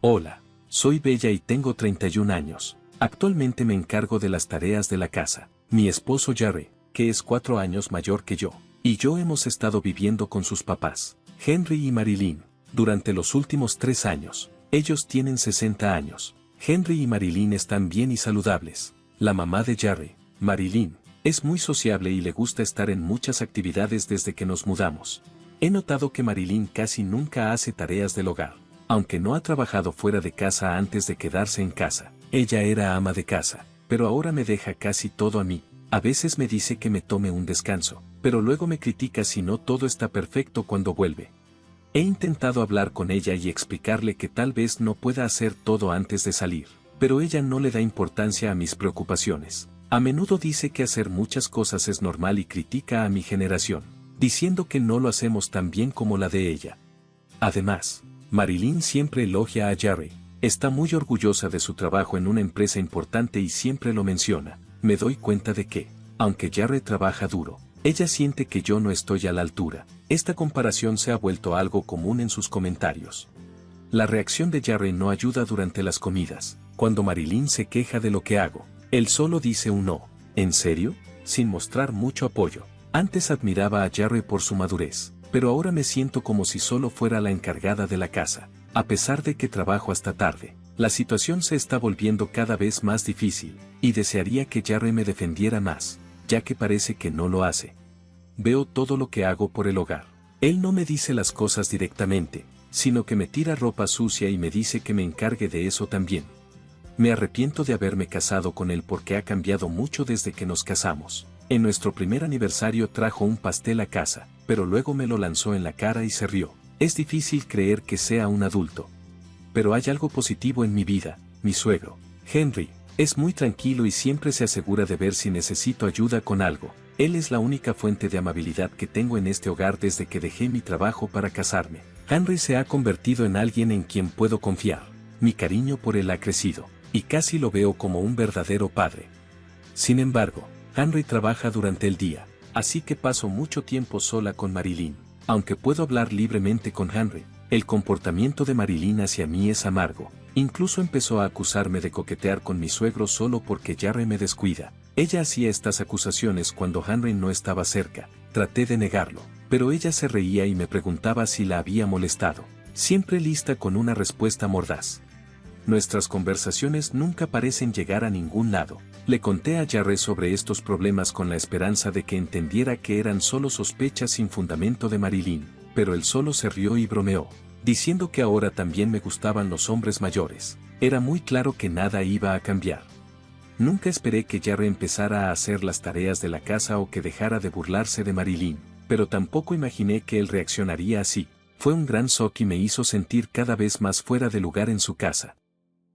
Hola, soy Bella y tengo 31 años. Actualmente me encargo de las tareas de la casa. Mi esposo Jarry, que es 4 años mayor que yo, y yo hemos estado viviendo con sus papás, Henry y Marilyn, durante los últimos 3 años. Ellos tienen 60 años. Henry y Marilyn están bien y saludables. La mamá de Jarry, Marilyn, es muy sociable y le gusta estar en muchas actividades desde que nos mudamos. He notado que Marilyn casi nunca hace tareas del hogar. Aunque no ha trabajado fuera de casa antes de quedarse en casa, ella era ama de casa, pero ahora me deja casi todo a mí. A veces me dice que me tome un descanso, pero luego me critica si no todo está perfecto cuando vuelve. He intentado hablar con ella y explicarle que tal vez no pueda hacer todo antes de salir, pero ella no le da importancia a mis preocupaciones. A menudo dice que hacer muchas cosas es normal y critica a mi generación, diciendo que no lo hacemos tan bien como la de ella. Además, Marilyn siempre elogia a Jarry. Está muy orgullosa de su trabajo en una empresa importante y siempre lo menciona. Me doy cuenta de que, aunque Jarry trabaja duro, ella siente que yo no estoy a la altura. Esta comparación se ha vuelto algo común en sus comentarios. La reacción de Jarry no ayuda durante las comidas. Cuando Marilyn se queja de lo que hago, él solo dice un no. ¿En serio? Sin mostrar mucho apoyo. Antes admiraba a Jarry por su madurez, pero ahora me siento como si solo fuera la encargada de la casa. A pesar de que trabajo hasta tarde, la situación se está volviendo cada vez más difícil, y desearía que Jarry me defendiera más, ya que parece que no lo hace. Veo todo lo que hago por el hogar. Él no me dice las cosas directamente, sino que me tira ropa sucia y me dice que me encargue de eso también. Me arrepiento de haberme casado con él porque ha cambiado mucho desde que nos casamos. En nuestro primer aniversario trajo un pastel a casa, pero luego me lo lanzó en la cara y se rió. Es difícil creer que sea un adulto. Pero hay algo positivo en mi vida. Mi suegro, Henry, es muy tranquilo y siempre se asegura de ver si necesito ayuda con algo. Él es la única fuente de amabilidad que tengo en este hogar desde que dejé mi trabajo para casarme. Henry se ha convertido en alguien en quien puedo confiar. Mi cariño por él ha crecido, y casi lo veo como un verdadero padre. Sin embargo, Henry trabaja durante el día, así que paso mucho tiempo sola con Marilyn. Aunque puedo hablar libremente con Henry, el comportamiento de Marilyn hacia mí es amargo. Incluso empezó a acusarme de coquetear con mi suegro solo porque Jarry me descuida. Ella hacía estas acusaciones cuando Henry no estaba cerca. Traté de negarlo, pero ella se reía y me preguntaba si la había molestado, siempre lista con una respuesta mordaz. Nuestras conversaciones nunca parecen llegar a ningún lado. Le conté a Jarry sobre estos problemas con la esperanza de que entendiera que eran solo sospechas sin fundamento de Marilyn, pero él solo se rió y bromeó, diciendo que ahora también me gustaban los hombres mayores. Era muy claro que nada iba a cambiar. Nunca esperé que Jarry empezara a hacer las tareas de la casa o que dejara de burlarse de Marilyn, pero tampoco imaginé que él reaccionaría así. Fue un gran shock y me hizo sentir cada vez más fuera de lugar en su casa.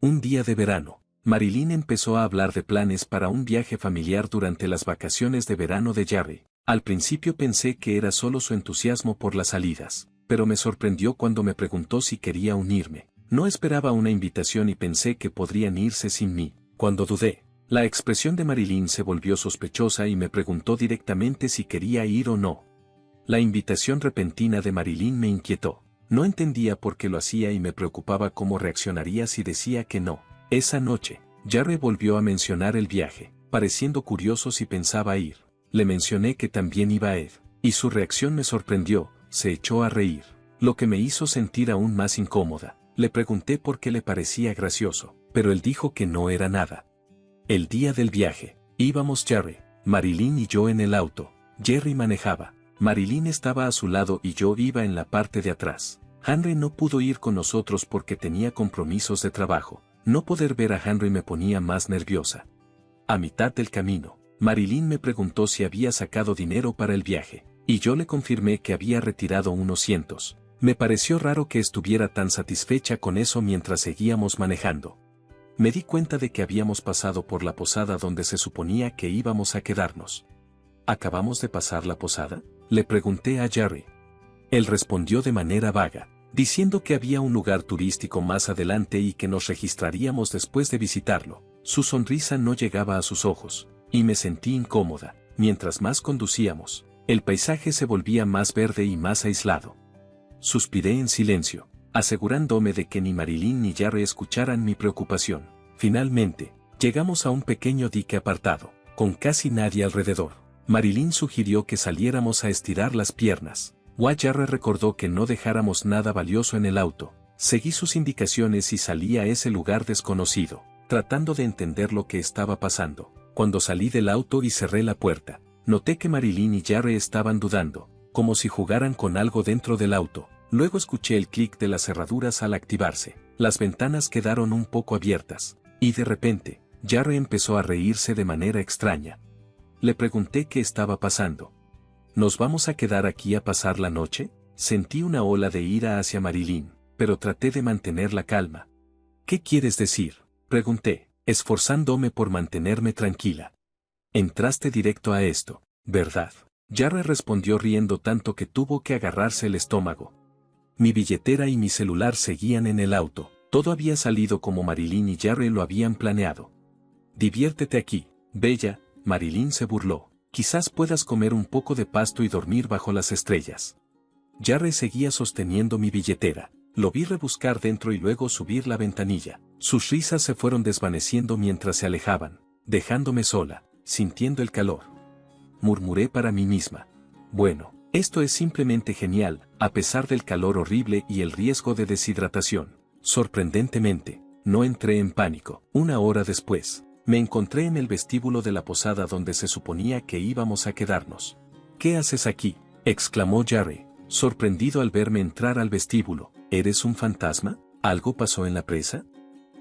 Un día de verano, Marilyn empezó a hablar de planes para un viaje familiar durante las vacaciones de verano de Jarry. Al principio pensé que era solo su entusiasmo por las salidas, pero me sorprendió cuando me preguntó si quería unirme. No esperaba una invitación y pensé que podrían irse sin mí. Cuando dudé, la expresión de Marilyn se volvió sospechosa y me preguntó directamente si quería ir o no. La invitación repentina de Marilyn me inquietó. No entendía por qué lo hacía y me preocupaba cómo reaccionaría si decía que no. Esa noche, Jarry volvió a mencionar el viaje, pareciendo curioso si pensaba ir. Le mencioné que también iba Ed, y su reacción me sorprendió, se echó a reír, lo que me hizo sentir aún más incómoda. Le pregunté por qué le parecía gracioso, pero él dijo que no era nada. El día del viaje, íbamos Jarry, Marilyn y yo en el auto. Jerry manejaba. Marilyn estaba a su lado y yo iba en la parte de atrás. Henry no pudo ir con nosotros porque tenía compromisos de trabajo. No poder ver a Henry me ponía más nerviosa. A mitad del camino, Marilyn me preguntó si había sacado dinero para el viaje, y yo le confirmé que había retirado unos cientos. Me pareció raro que estuviera tan satisfecha con eso mientras seguíamos manejando. Me di cuenta de que habíamos pasado por la posada donde se suponía que íbamos a quedarnos. ¿Acabamos de pasar la posada?, le pregunté a Jarry. Él respondió de manera vaga, diciendo que había un lugar turístico más adelante y que nos registraríamos después de visitarlo. Su sonrisa no llegaba a sus ojos, y me sentí incómoda. Mientras más conducíamos, el paisaje se volvía más verde y más aislado. Suspiré en silencio. asegurándome de que ni Marilyn ni Jarre escucharan mi preocupación. Finalmente, llegamos a un pequeño dique apartado, con casi nadie alrededor. Marilyn sugirió que saliéramos a estirar las piernas. Jarre recordó que no dejáramos nada valioso en el auto. Seguí sus indicaciones y salí a ese lugar desconocido, tratando de entender lo que estaba pasando. Cuando salí del auto y cerré la puerta, noté que Marilyn y Jarre estaban dudando, como si jugaran con algo dentro del auto. Luego escuché el clic de las cerraduras al activarse. Las ventanas quedaron un poco abiertas, y de repente, Jarre empezó a reírse de manera extraña. Le pregunté qué estaba pasando. ¿Nos vamos a quedar aquí a pasar la noche? Sentí una ola de ira hacia Marilyn, pero traté de mantener la calma. ¿Qué quieres decir?, pregunté, esforzándome por mantenerme tranquila. Entraste directo a esto, ¿verdad? Jarre respondió riendo tanto que tuvo que agarrarse el estómago. Mi billetera y mi celular seguían en el auto. Todo había salido como Marilyn y Jarre lo habían planeado. Diviértete aquí, bella, Marilyn se burló. Quizás puedas comer un poco de pasto y dormir bajo las estrellas. Jarre seguía sosteniendo mi billetera. Lo vi rebuscar dentro y luego subir la ventanilla. Sus risas se fueron desvaneciendo mientras se alejaban, dejándome sola, sintiendo el calor. Murmuré para mí misma. Bueno, esto es simplemente genial, a pesar del calor horrible y el riesgo de deshidratación. Sorprendentemente, no entré en pánico. Una hora después, me encontré en el vestíbulo de la posada donde se suponía que íbamos a quedarnos. ¿Qué haces aquí?, exclamó Jarre, sorprendido al verme entrar al vestíbulo. ¿Eres un fantasma? ¿Algo pasó en la presa?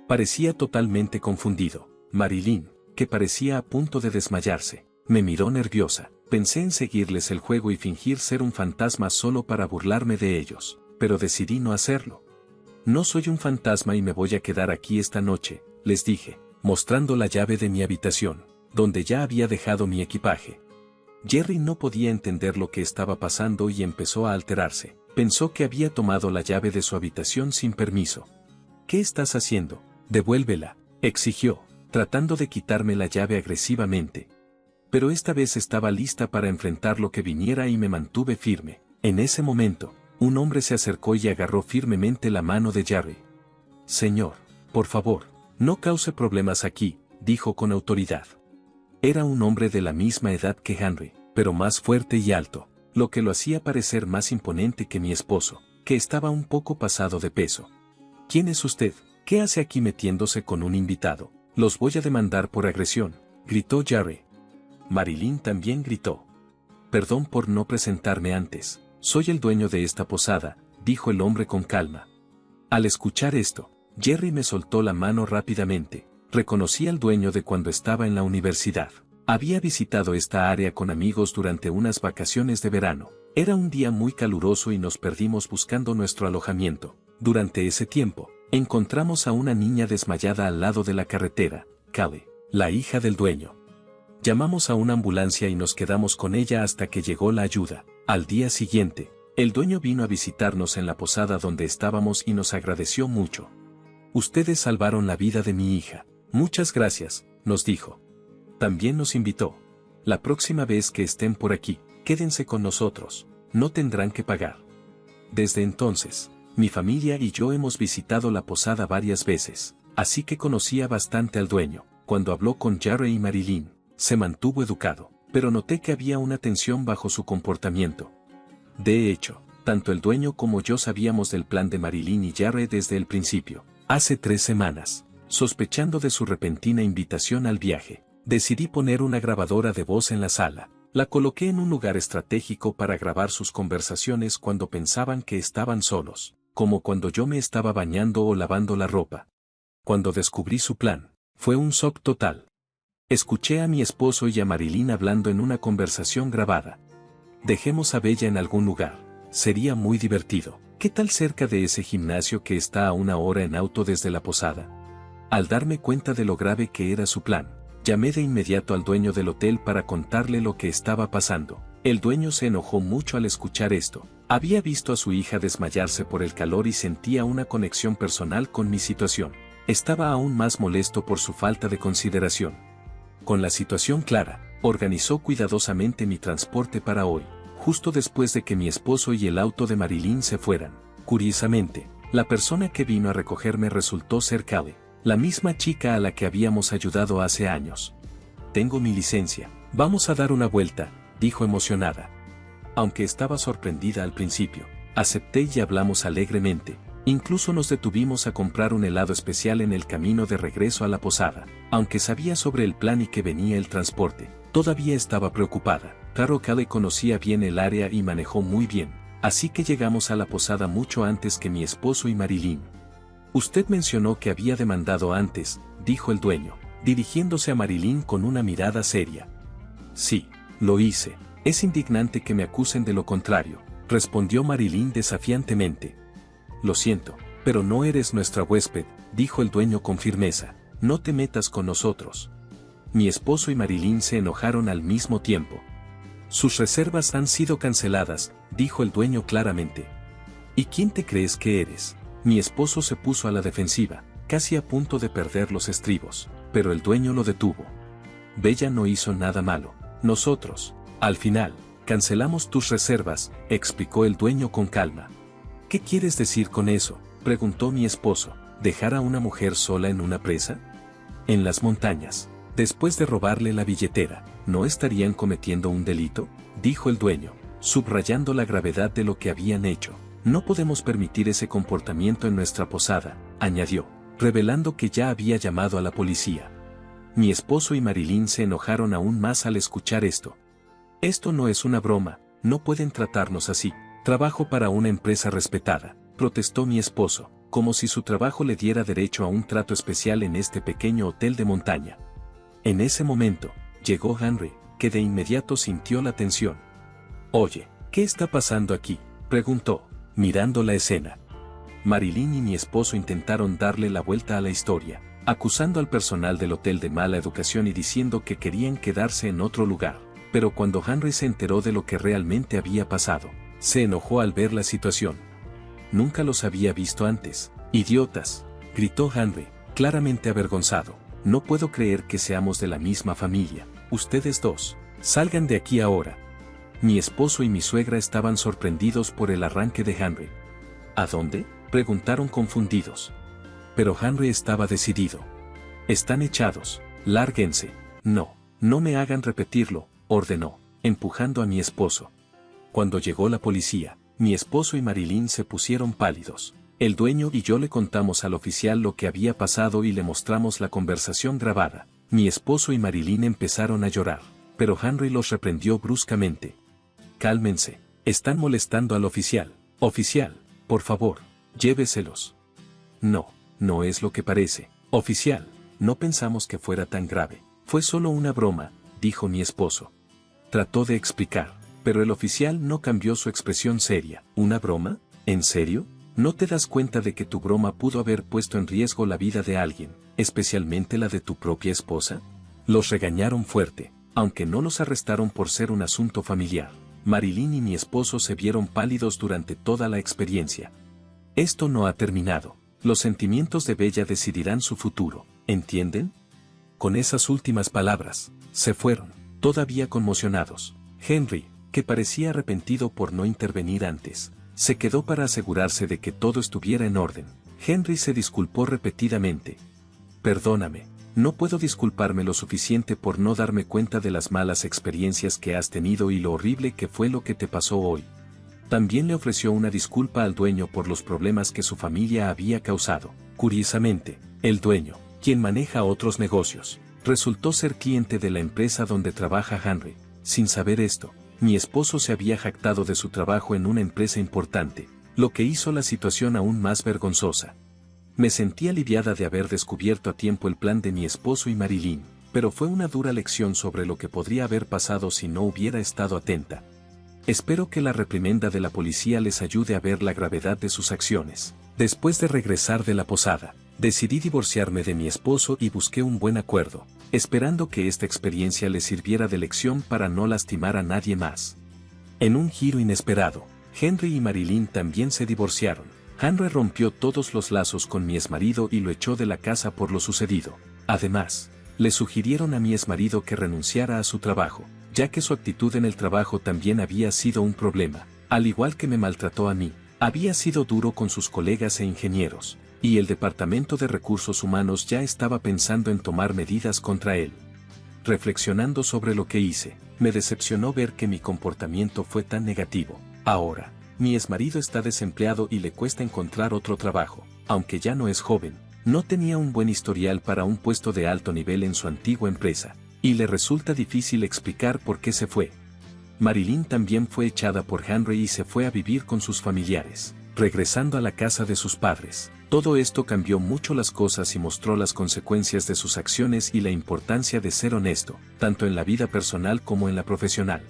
Parecía totalmente confundido. Marilyn, que parecía a punto de desmayarse, me miró nerviosa. Pensé en seguirles el juego y fingir ser un fantasma solo para burlarme de ellos, pero decidí no hacerlo. No soy un fantasma y me voy a quedar aquí esta noche, les dije, mostrando la llave de mi habitación, donde ya había dejado mi equipaje. Jerry no podía entender lo que estaba pasando y empezó a alterarse. Pensó que había tomado la llave de su habitación sin permiso. ¿Qué estás haciendo? Devuélvela, exigió, tratando de quitarme la llave agresivamente. Pero esta vez estaba lista para enfrentar lo que viniera y me mantuve firme. En ese momento, un hombre se acercó y agarró firmemente la mano de Jarre. Señor, por favor, no cause problemas aquí, dijo con autoridad. Era un hombre de la misma edad que Henry, pero más fuerte y alto, lo que lo hacía parecer más imponente que mi esposo, que estaba un poco pasado de peso. ¿Quién es usted? ¿Qué hace aquí metiéndose con un invitado? Los voy a demandar por agresión, gritó Jarre. Marilyn también gritó. Perdón por no presentarme antes, soy el dueño de esta posada, dijo el hombre con calma. Al escuchar esto, Jerry me soltó la mano rápidamente. Reconocí al dueño de cuando estaba en la universidad. Había visitado esta área con amigos durante unas vacaciones de verano. Era un día muy caluroso y nos perdimos buscando nuestro alojamiento. Durante ese tiempo, encontramos a una niña desmayada al lado de la carretera, Callie, la hija del dueño. Llamamos a una ambulancia y nos quedamos con ella hasta que llegó la ayuda. Al día siguiente, el dueño vino a visitarnos en la posada donde estábamos y nos agradeció mucho. Ustedes salvaron la vida de mi hija. Muchas gracias, nos dijo. También nos invitó. La próxima vez que estén por aquí, quédense con nosotros, no tendrán que pagar. Desde entonces, mi familia y yo hemos visitado la posada varias veces, así que conocía bastante al dueño. Cuando habló con Jarre y Marilyn, se mantuvo educado, pero noté que había una tensión bajo su comportamiento. De hecho, tanto el dueño como yo sabíamos del plan de Marilyn y Jarre desde el principio. Hace 3 semanas, sospechando de su repentina invitación al viaje, decidí poner una grabadora de voz en la sala. La coloqué en un lugar estratégico para grabar sus conversaciones cuando pensaban que estaban solos, como cuando yo me estaba bañando o lavando la ropa. Cuando descubrí su plan, fue un shock total. Escuché a mi esposo y a Marilyn hablando en una conversación grabada. Dejemos a Bella en algún lugar, sería muy divertido. ¿Qué tal cerca de ese gimnasio que está a 1 hora en auto desde la posada? Al darme cuenta de lo grave que era su plan, llamé de inmediato al dueño del hotel para contarle lo que estaba pasando. El dueño se enojó mucho al escuchar esto. Había visto a su hija desmayarse por el calor y sentía una conexión personal con mi situación. Estaba aún más molesto por su falta de consideración. Con la situación clara, organizó cuidadosamente mi transporte para hoy, justo después de que mi esposo y el auto de Marilyn se fueran. Curiosamente, La persona que vino a recogerme resultó ser Callie, la misma chica a la que habíamos ayudado hace años. Tengo mi licencia. Vamos a dar una vuelta, dijo emocionada. Aunque estaba sorprendida al principio, acepté y hablamos alegremente. Incluso nos detuvimos a comprar un helado especial en el camino de regreso a la posada. Aunque sabía sobre el plan y que venía el transporte, todavía estaba preocupada. Claro, Callie conocía bien el área y manejó muy bien, así que llegamos a la posada mucho antes que mi esposo y Marilyn. Usted mencionó que había demandado antes, dijo el dueño, dirigiéndose a Marilyn con una mirada seria. Sí, lo hice. Es indignante que me acusen de lo contrario, respondió Marilyn desafiantemente. Lo siento, pero no eres nuestra huésped, dijo el dueño con firmeza. No te metas con nosotros. Mi esposo y Marilyn se enojaron al mismo tiempo. Sus reservas han sido canceladas, dijo el dueño claramente. ¿Y quién te crees que eres? Mi esposo se puso a la defensiva, casi a punto de perder los estribos, pero el dueño lo detuvo. Bella no hizo nada malo. Nosotros, al final, cancelamos tus reservas, explicó el dueño con calma. ¿Qué quieres decir con eso?, preguntó mi esposo. ¿Dejar a una mujer sola en una presa? En las montañas, después de robarle la billetera, ¿no estarían cometiendo un delito?, dijo el dueño, subrayando la gravedad de lo que habían hecho. No podemos permitir ese comportamiento en nuestra posada, añadió, revelando que ya había llamado a la policía. Mi esposo y Marilyn se enojaron aún más al escuchar esto. Esto no es una broma, no pueden tratarnos así. Trabajo para una empresa respetada, protestó mi esposo, como si su trabajo le diera derecho a un trato especial en este pequeño hotel de montaña. En ese momento, llegó Henry, que de inmediato sintió la tensión. Oye, ¿qué está pasando aquí?, preguntó, mirando la escena. Marilyn y mi esposo intentaron darle la vuelta a la historia, acusando al personal del hotel de mala educación y diciendo que querían quedarse en otro lugar, pero cuando Henry se enteró de lo que realmente había pasado, se enojó al ver la situación. Nunca los había visto antes. ¡Idiotas!, gritó Henry, claramente avergonzado. No puedo creer que seamos de la misma familia. Ustedes dos, salgan de aquí ahora. Mi esposo y mi suegra estaban sorprendidos por el arranque de Henry. ¿A dónde?, preguntaron confundidos. Pero Henry estaba decidido. Están echados, lárguense. No me hagan repetirlo, ordenó, empujando a mi esposo. Cuando llegó la policía, mi esposo y Marilyn se pusieron pálidos. El dueño y yo le contamos al oficial lo que había pasado y le mostramos la conversación grabada. Mi esposo y Marilyn empezaron a llorar, pero Henry los reprendió bruscamente. Cálmense, están molestando al oficial. Oficial, por favor, lléveselos. No es lo que parece. Oficial, no pensamos que fuera tan grave. Fue solo una broma, dijo mi esposo. Trató de explicar, pero el oficial no cambió su expresión seria. ¿Una broma? ¿En serio? ¿No te das cuenta de que tu broma pudo haber puesto en riesgo la vida de alguien, especialmente la de tu propia esposa? Los regañaron fuerte, aunque no los arrestaron por ser un asunto familiar. Marilyn y mi esposo se vieron pálidos durante toda la experiencia. Esto no ha terminado. Los sentimientos de Bella decidirán su futuro, ¿entienden? Con esas últimas palabras, se fueron, todavía conmocionados. Henry, que parecía arrepentido por no intervenir antes, se quedó para asegurarse de que todo estuviera en orden. Henry se disculpó repetidamente. Perdóname, no puedo disculparme lo suficiente por no darme cuenta de las malas experiencias que has tenido y lo horrible que fue lo que te pasó hoy. También le ofreció una disculpa al dueño por los problemas que su familia había causado. Curiosamente, el dueño, quien maneja otros negocios, resultó ser cliente de la empresa donde trabaja Henry. Sin saber esto, mi esposo se había jactado de su trabajo en una empresa importante, lo que hizo la situación aún más vergonzosa. Me sentí aliviada de haber descubierto a tiempo el plan de mi esposo y Marilyn, pero fue una dura lección sobre lo que podría haber pasado si no hubiera estado atenta. Espero que la reprimenda de la policía les ayude a ver la gravedad de sus acciones. Después de regresar de la posada, decidí divorciarme de mi esposo y busqué un buen acuerdo, esperando que esta experiencia les sirviera de lección para no lastimar a nadie más. En un giro inesperado, Henry y Marilyn también se divorciaron. Henry rompió todos los lazos con mi exmarido y lo echó de la casa por lo sucedido. Además, le sugirieron a mi exmarido que renunciara a su trabajo, ya que su actitud en el trabajo también había sido un problema, al igual que me maltrató a mí. Había sido duro con sus colegas e ingenieros, y el Departamento de Recursos Humanos ya estaba pensando en tomar medidas contra él. Reflexionando sobre lo que hice, me decepcionó ver que mi comportamiento fue tan negativo. Ahora, mi exmarido está desempleado y le cuesta encontrar otro trabajo, aunque ya no es joven. No tenía un buen historial para un puesto de alto nivel en su antigua empresa, y le resulta difícil explicar por qué se fue. Marilyn también fue echada por Henry y se fue a vivir con sus familiares, regresando a la casa de sus padres. Todo esto cambió mucho las cosas y mostró las consecuencias de sus acciones y la importancia de ser honesto, tanto en la vida personal como en la profesional.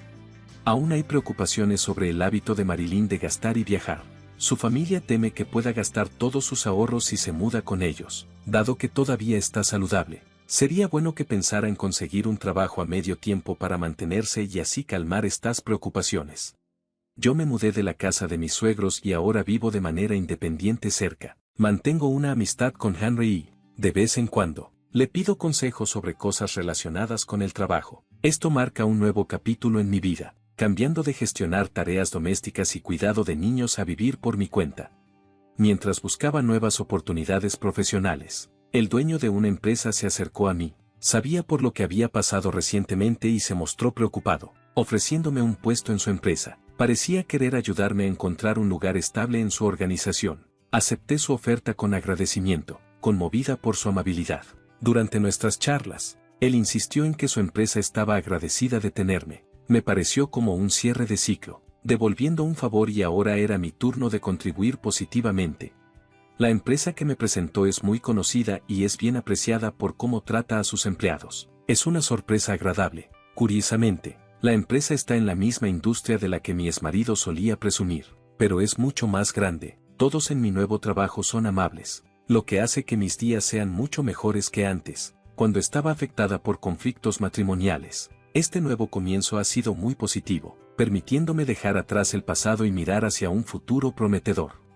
Aún hay preocupaciones sobre el hábito de Marilyn de gastar y viajar. Su familia teme que pueda gastar todos sus ahorros si se muda con ellos, dado que todavía está saludable. Sería bueno que pensara en conseguir un trabajo a medio tiempo para mantenerse y así calmar estas preocupaciones. Yo me mudé de la casa de mis suegros y ahora vivo de manera independiente cerca. Mantengo una amistad con Henry y, de vez en cuando, le pido consejos sobre cosas relacionadas con el trabajo. Esto marca un nuevo capítulo en mi vida, cambiando de gestionar tareas domésticas y cuidado de niños a vivir por mi cuenta. Mientras buscaba nuevas oportunidades profesionales, el dueño de una empresa se acercó a mí. Sabía por lo que había pasado recientemente y se mostró preocupado, ofreciéndome un puesto en su empresa. Parecía querer ayudarme a encontrar un lugar estable en su organización. Acepté su oferta con agradecimiento, conmovida por su amabilidad. Durante nuestras charlas, él insistió en que su empresa estaba agradecida de tenerme. Me pareció como un cierre de ciclo, devolviendo un favor y ahora era mi turno de contribuir positivamente. La empresa que me presentó es muy conocida y es bien apreciada por cómo trata a sus empleados. Es una sorpresa agradable. Curiosamente, la empresa está en la misma industria de la que mi exmarido solía presumir, pero es mucho más grande. Todos en mi nuevo trabajo son amables, lo que hace que mis días sean mucho mejores que antes, cuando estaba afectada por conflictos matrimoniales. Este nuevo comienzo ha sido muy positivo, permitiéndome dejar atrás el pasado y mirar hacia un futuro prometedor.